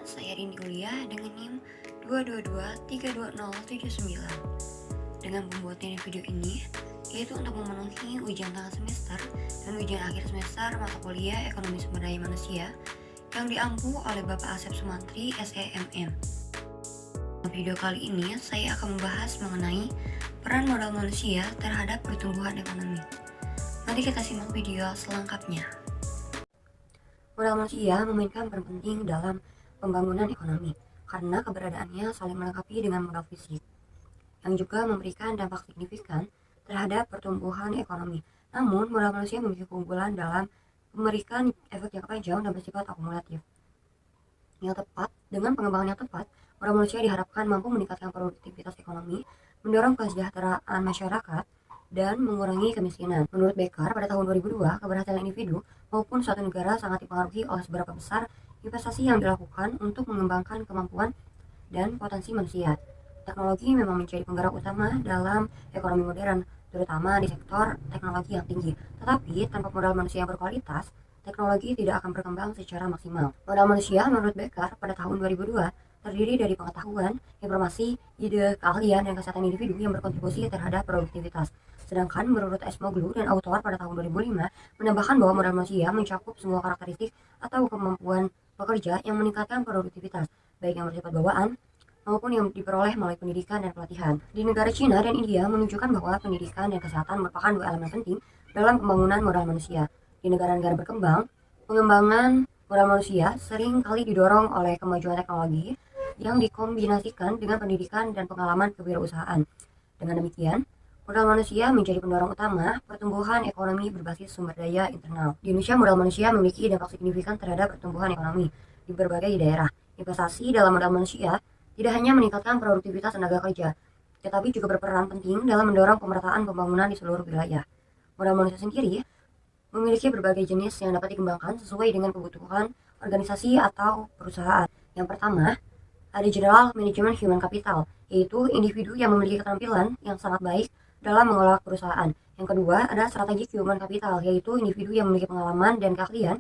saya Rini Kuliah dengan NIM 222320079. Dengan pembuatan video ini, yaitu untuk memenuhi ujian tengah semester dan ujian akhir semester mata kuliah Ekonomi Sumber Daya Manusia yang diampu oleh Bapak Asep Sumantri, SEMM. Dalam video kali ini, saya akan membahas mengenai peran modal manusia terhadap pertumbuhan ekonomi. Nanti kita simak video selengkapnya. Modal manusia memainkan peran penting dalam pembangunan ekonomi karena keberadaannya saling melengkapi dengan modal fisik yang juga memberikan dampak signifikan terhadap pertumbuhan ekonomi. Namun, modal manusia memiliki keunggulan dalam memberikan efek jangka panjang dan bersifat akumulatif. Yang tepat, dengan pengembangan yang tepat, modal manusia diharapkan mampu meningkatkan produktivitas ekonomi, mendorong kesejahteraan masyarakat, dan mengurangi kemiskinan. Menurut Becker, pada tahun 2002, keberhasilan individu maupun suatu negara sangat dipengaruhi oleh seberapa besar investasi yang dilakukan untuk mengembangkan kemampuan dan potensi manusia. Teknologi memang menjadi penggerak utama dalam ekonomi modern, terutama di sektor teknologi yang tinggi. Tetapi, tanpa modal manusia yang berkualitas, teknologi tidak akan berkembang secara maksimal. Modal manusia, menurut Becker, pada tahun 2002, terdiri dari pengetahuan, informasi, ide, keahlian, dan kesehatan individu yang berkontribusi terhadap produktivitas. Sedangkan menurut Acemoglu dan autor pada tahun 2005 menambahkan bahwa modal manusia mencakup semua karakteristik atau kemampuan pekerja yang meningkatkan produktivitas, baik yang bersifat bawaan maupun yang diperoleh melalui pendidikan dan pelatihan. Di negara Cina dan India menunjukkan bahwa pendidikan dan kesehatan merupakan dua elemen penting dalam pembangunan modal manusia. Di negara-negara berkembang, pengembangan modal manusia sering kali didorong oleh kemajuan teknologi yang dikombinasikan dengan pendidikan dan pengalaman kewirausahaan. Dengan demikian, modal manusia menjadi pendorong utama pertumbuhan ekonomi berbasis sumber daya internal. Di Indonesia, modal manusia memiliki dampak signifikan terhadap pertumbuhan ekonomi di berbagai daerah. Investasi dalam modal manusia tidak hanya meningkatkan produktivitas tenaga kerja, tetapi juga berperan penting dalam mendorong pemerataan pembangunan di seluruh wilayah. Modal manusia sendiri memiliki berbagai jenis yang dapat dikembangkan sesuai dengan kebutuhan organisasi atau perusahaan. Yang pertama, ada General Management Human Capital, yaitu individu yang memiliki keterampilan yang sangat baik dalam mengelola perusahaan. Yang kedua, ada Strategic Human Capital, yaitu individu yang memiliki pengalaman dan keahlian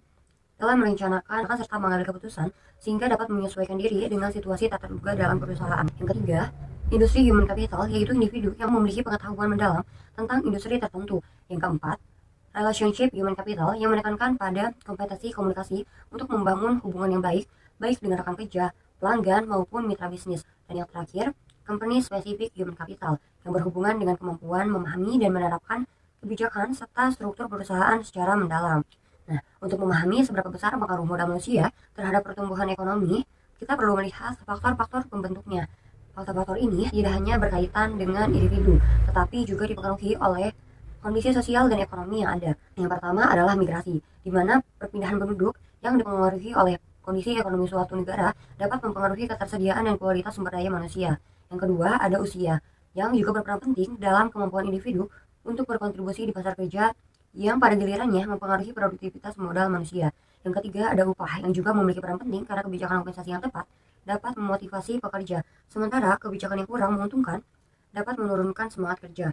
dalam merencanakan serta mengambil keputusan sehingga dapat menyesuaikan diri dengan situasi tak terduga dalam perusahaan. Yang ketiga, Industri Human Capital, yaitu individu yang memiliki pengetahuan mendalam tentang industri tertentu. Yang keempat, Relationship Human Capital, yang menekankan pada kompetensi komunikasi untuk membangun hubungan yang baik dengan rekan kerja, pelanggan maupun mitra bisnis. Dan yang terakhir, Company Specific Human Capital, yang berhubungan dengan kemampuan memahami dan menerapkan kebijakan serta struktur perusahaan secara mendalam. Nah, untuk memahami seberapa besar pengaruh modal manusia terhadap pertumbuhan ekonomi, kita perlu melihat faktor-faktor pembentuknya. Faktor-faktor ini tidak hanya berkaitan dengan individu, tetapi juga dipengaruhi oleh kondisi sosial dan ekonomi yang ada. Yang pertama adalah migrasi, di mana perpindahan penduduk yang dipengaruhi oleh kondisi ekonomi suatu negara dapat mempengaruhi ketersediaan dan kualitas sumber daya manusia. Yang kedua, ada usia, yang juga berperan penting dalam kemampuan individu untuk berkontribusi di pasar kerja yang pada gilirannya mempengaruhi produktivitas modal manusia. Yang ketiga, ada upah, yang juga memiliki peran penting karena kebijakan kompensasi yang tepat dapat memotivasi pekerja, sementara kebijakan yang kurang menguntungkan dapat menurunkan semangat kerja.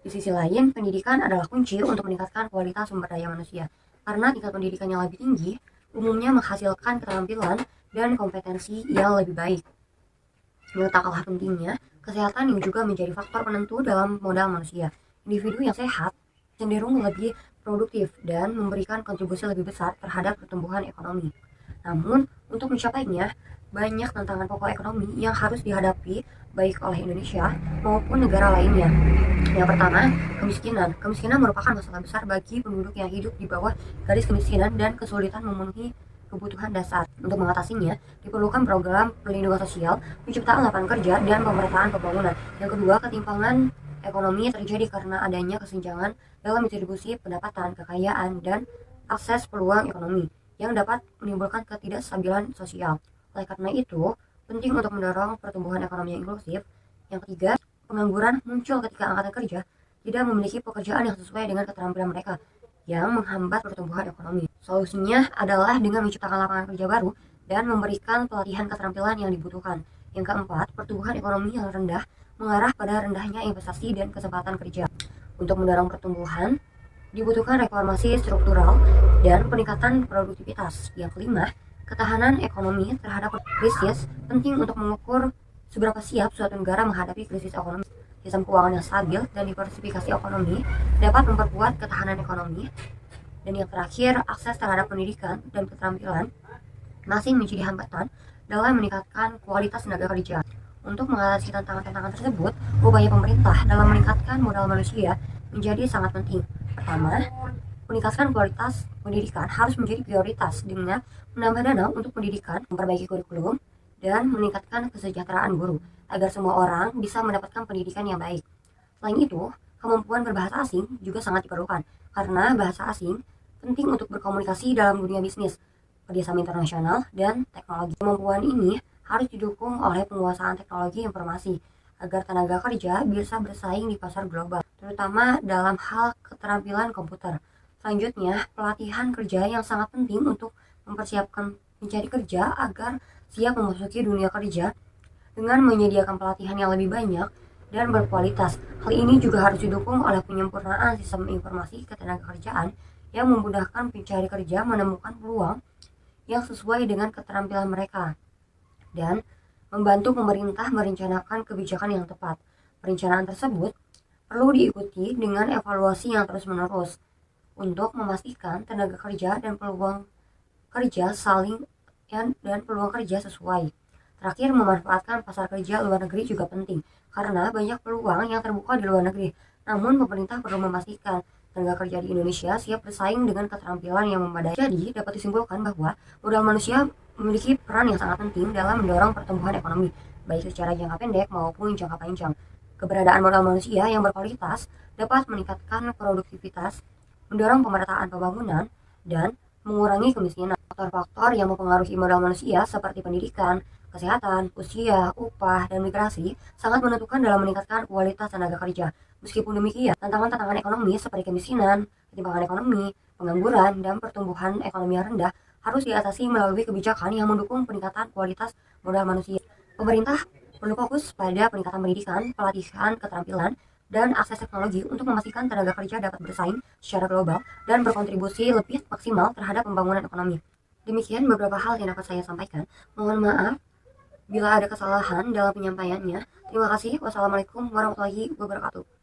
Di sisi lain, pendidikan adalah kunci untuk meningkatkan kualitas sumber daya manusia, karena tingkat pendidikan yang lebih tinggi umumnya menghasilkan keterampilan dan kompetensi yang lebih baik. Yang tak kalah pentingnya, kesehatan yang juga menjadi faktor penentu dalam modal manusia. Individu yang sehat cenderung lebih produktif dan memberikan kontribusi lebih besar terhadap pertumbuhan ekonomi. Namun, untuk mencapainya, banyak tantangan pokok ekonomi yang harus dihadapi baik oleh Indonesia maupun negara lainnya. Yang pertama, kemiskinan. Kemiskinan merupakan masalah besar bagi penduduk yang hidup di bawah garis kemiskinan dan kesulitan memenuhi kebutuhan dasar. Untuk mengatasinya, diperlukan program perlindungan sosial, penciptaan lapangan kerja, dan pemerataan pembangunan. Yang kedua, ketimpangan ekonomi terjadi karena adanya kesenjangan dalam distribusi pendapatan, kekayaan, dan akses peluang ekonomi yang dapat menimbulkan ketidakstabilan sosial. Oleh karena itu, penting untuk mendorong pertumbuhan ekonomi yang inklusif. Yang ketiga, pengangguran muncul ketika angkatan kerja tidak memiliki pekerjaan yang sesuai dengan keterampilan mereka, yang menghambat pertumbuhan ekonomi. Solusinya adalah dengan menciptakan lapangan kerja baru dan memberikan pelatihan keterampilan yang dibutuhkan. Yang keempat, pertumbuhan ekonomi yang rendah mengarah pada rendahnya investasi dan kesempatan kerja. Untuk mendorong pertumbuhan, dibutuhkan reformasi struktural dan peningkatan produktivitas. Yang kelima, Ketahanan ekonomi terhadap krisis penting untuk mengukur seberapa siap suatu negara menghadapi krisis ekonomi. Sistem keuangan yang stabil dan diversifikasi ekonomi dapat memperkuat ketahanan ekonomi. Dan yang terakhir, akses terhadap pendidikan dan keterampilan masih menjadi hambatan dalam meningkatkan kualitas tenaga kerja. Untuk mengatasi tantangan-tantangan tersebut, upaya pemerintah dalam meningkatkan modal manusia menjadi sangat penting. Pertama, meningkatkan kualitas pendidikan harus menjadi prioritas dengan menambah dana untuk pendidikan, memperbaiki kurikulum, dan meningkatkan kesejahteraan guru agar semua orang bisa mendapatkan pendidikan yang baik. Selain itu, kemampuan berbahasa asing juga sangat diperlukan karena bahasa asing penting untuk berkomunikasi dalam dunia bisnis, kerjasama internasional, dan teknologi. Kemampuan ini harus didukung oleh penguasaan teknologi informasi agar tenaga kerja bisa bersaing di pasar global, terutama dalam hal keterampilan komputer. Selanjutnya, pelatihan kerja yang sangat penting untuk mempersiapkan pencari kerja agar siap memasuki dunia kerja dengan menyediakan pelatihan yang lebih banyak dan berkualitas. Hal ini juga harus didukung oleh penyempurnaan sistem informasi ketenagakerjaan yang memudahkan pencari kerja menemukan peluang yang sesuai dengan keterampilan mereka dan membantu pemerintah merencanakan kebijakan yang tepat. Perencanaan tersebut perlu diikuti dengan evaluasi yang terus-menerus untuk memastikan tenaga kerja dan peluang kerja peluang kerja sesuai. Terakhir, memanfaatkan pasar kerja luar negeri juga penting karena banyak peluang yang terbuka di luar negeri. Namun, pemerintah perlu memastikan tenaga kerja di Indonesia siap bersaing dengan keterampilan yang memadai. Jadi, dapat disimpulkan bahwa modal manusia memiliki peran yang sangat penting dalam mendorong pertumbuhan ekonomi, baik secara jangka pendek maupun jangka panjang. Keberadaan modal manusia yang berkualitas dapat meningkatkan produktivitas, mendorong pemerataan pembangunan, dan mengurangi kemiskinan. Faktor-faktor yang mempengaruhi modal manusia seperti pendidikan, kesehatan, usia, upah, dan migrasi sangat menentukan dalam meningkatkan kualitas tenaga kerja. Meskipun demikian, tantangan-tantangan ekonomi seperti kemiskinan, ketimpangan ekonomi, pengangguran, dan pertumbuhan ekonomi yang rendah harus diatasi melalui kebijakan yang mendukung peningkatan kualitas modal manusia. Pemerintah perlu fokus pada peningkatan pendidikan, pelatihan, keterampilan, dan akses teknologi untuk memastikan tenaga kerja dapat bersaing secara global dan berkontribusi lebih maksimal terhadap pembangunan ekonomi. Demikian beberapa hal yang dapat saya sampaikan. Mohon maaf bila ada kesalahan dalam penyampaiannya. Terima kasih. Wassalamualaikum warahmatullahi wabarakatuh.